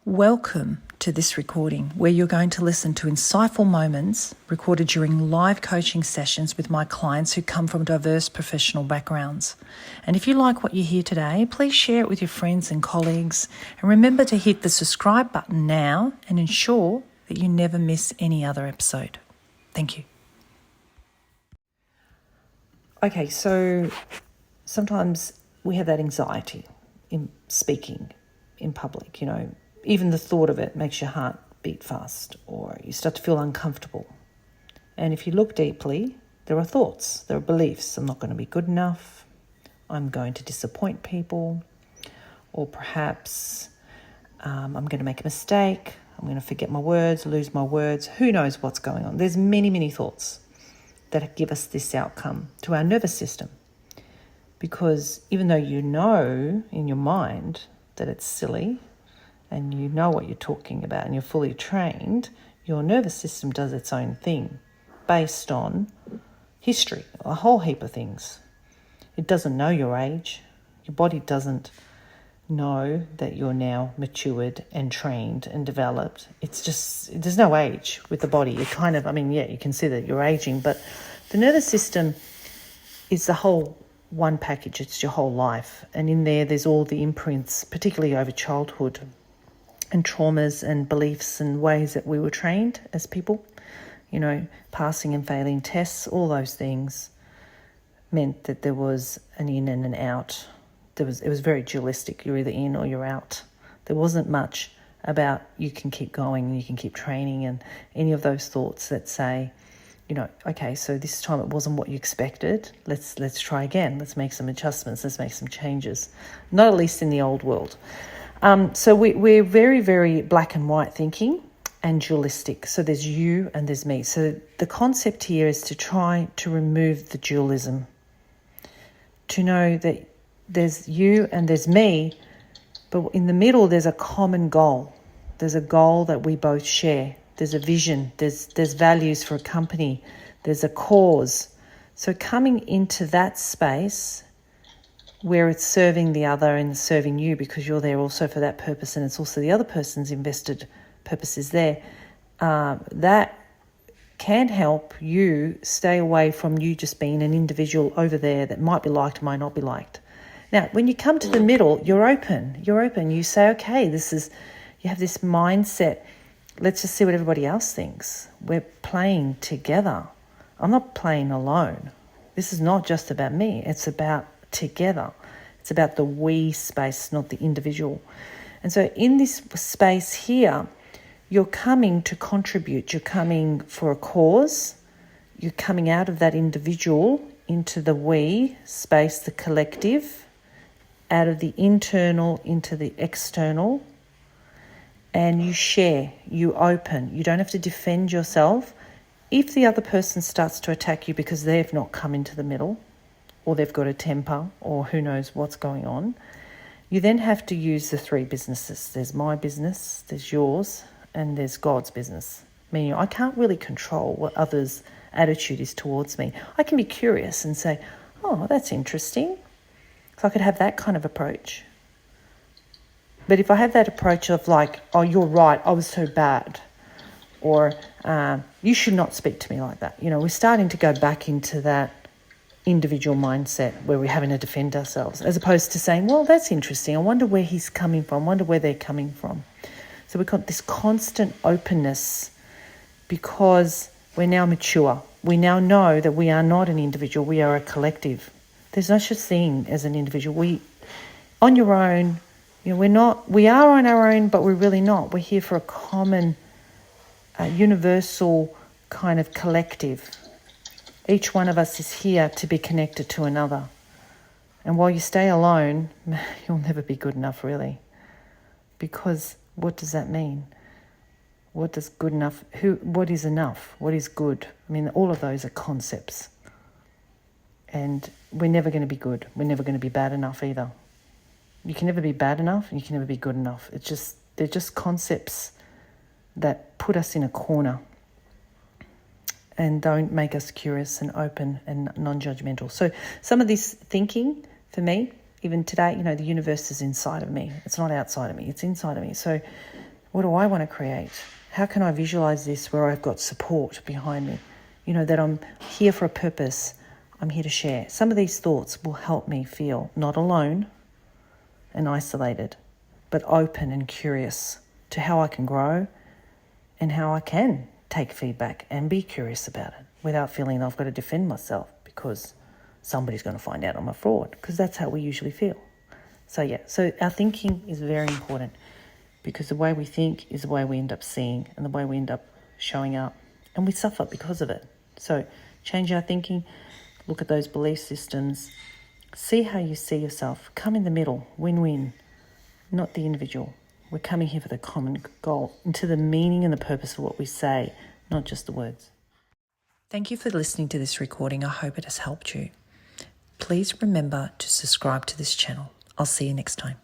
Welcome to this recording where you're going to listen to insightful moments recorded during live coaching sessions with my clients who come from diverse professional backgrounds. And if you like what you hear today, please share it with your friends and colleagues. And remember to hit the subscribe button now and ensure that you never miss any other episode. Thank you. Okay, so sometimes we have that anxiety in speaking in public, Even the thought of it makes your heart beat fast, or you start to feel uncomfortable. And if you look deeply, there are thoughts, there are beliefs. I'm not going to be good enough. I'm going to disappoint people. Or perhaps I'm going to make a mistake. I'm going to forget my words, lose my words. Who knows what's going on? There's many, many thoughts that give us this outcome to our nervous system. Because even though you know in your mind that it's silly, and you know what you're talking about and you're fully trained, your nervous system does its own thing based on history, a whole heap of things. It doesn't know your age. Your body doesn't know that you're now matured and trained and developed. It's just, there's no age with the body. You you can see that you're aging, but the nervous system is the whole one package. It's your whole life. And in there's all the imprints, particularly over childhood, and traumas and beliefs and ways that we were trained as people, passing and failing tests, all those things meant that there was an in and an out. It was very dualistic. You're either in or you're out. There wasn't much about you can keep going and you can keep training and any of those thoughts that say, okay, so this time it wasn't what you expected. Let's try again. Let's make some adjustments. Let's make some changes. Not at least in the old world. So we're very, very black and white thinking and dualistic. So there's you and there's me. So the concept here is to try to remove the dualism, to know that there's you and there's me, but in the middle there's a common goal. There's a goal that we both share. There's a vision. There's values for a company. There's a cause. So coming into that space where it's serving the other and serving you because you're there also for that purpose and it's also the other person's invested purpose is there, that can help you stay away from you just being an individual over there that might be liked, might not be liked. Now, when you come to the middle, you're open. You say, okay, you have this mindset. Let's just see what everybody else thinks. We're playing together. I'm not playing alone. This is not just about me. It's about together. It's about the we space, not the individual. And so in this space here, you're coming to contribute. You're coming for a cause. You're coming out of that individual into the we space, the collective, out of the internal into the external. And you share, you open. You don't have to defend yourself. If the other person starts to attack you because they've not come into the middle, or they've got a temper, or who knows what's going on, you then have to use the three businesses. There's my business, there's yours, and there's God's business. Meaning I can't really control what others' attitude is towards me. I can be curious and say, oh, that's interesting. So I could have that kind of approach. But if I have that approach of like, oh, you're right, I was so bad, or you should not speak to me like that. We're starting to go back into that individual mindset where we're having to defend ourselves, as opposed to saying, well, that's interesting. I wonder where he's coming from. I wonder where they're coming from. So we've got this constant openness because we're now mature. We now know that we are not an individual. We are a collective. There's no such thing as an individual. On your own, we are on our own, but we're really not. We're here for a common, universal kind of collective. Each one of us is here to be connected to another. And while you stay alone, you'll never be good enough, really. Because what does that mean? What does good enough, what is enough? What is good? All of those are concepts. And we're never going to be good. We're never going to be bad enough either. You can never be bad enough and you can never be good enough. They're just concepts that put us in a corner and don't make us curious and open and non-judgmental. So some of this thinking, for me, even today, the universe is inside of me. It's not outside of me. It's inside of me. So What do I want to create? How can I visualize this where I've got support behind me? That I'm here for a purpose. I'm here to share. Some of these thoughts will help me feel not alone and isolated, but open and curious to how I can grow and how I can take feedback and be curious about it without feeling I've got to defend myself because somebody's going to find out I'm a fraud, because that's how we usually feel. So our thinking is very important, because the way we think is the way we end up seeing and the way we end up showing up, and we suffer because of it. So change our thinking, look at those belief systems, see how you see yourself, come in the middle, win-win, not the individual. We're coming here for the common goal, into the meaning and the purpose of what we say, not just the words. Thank you for listening to this recording. I hope it has helped you. Please remember to subscribe to this channel. I'll see you next time.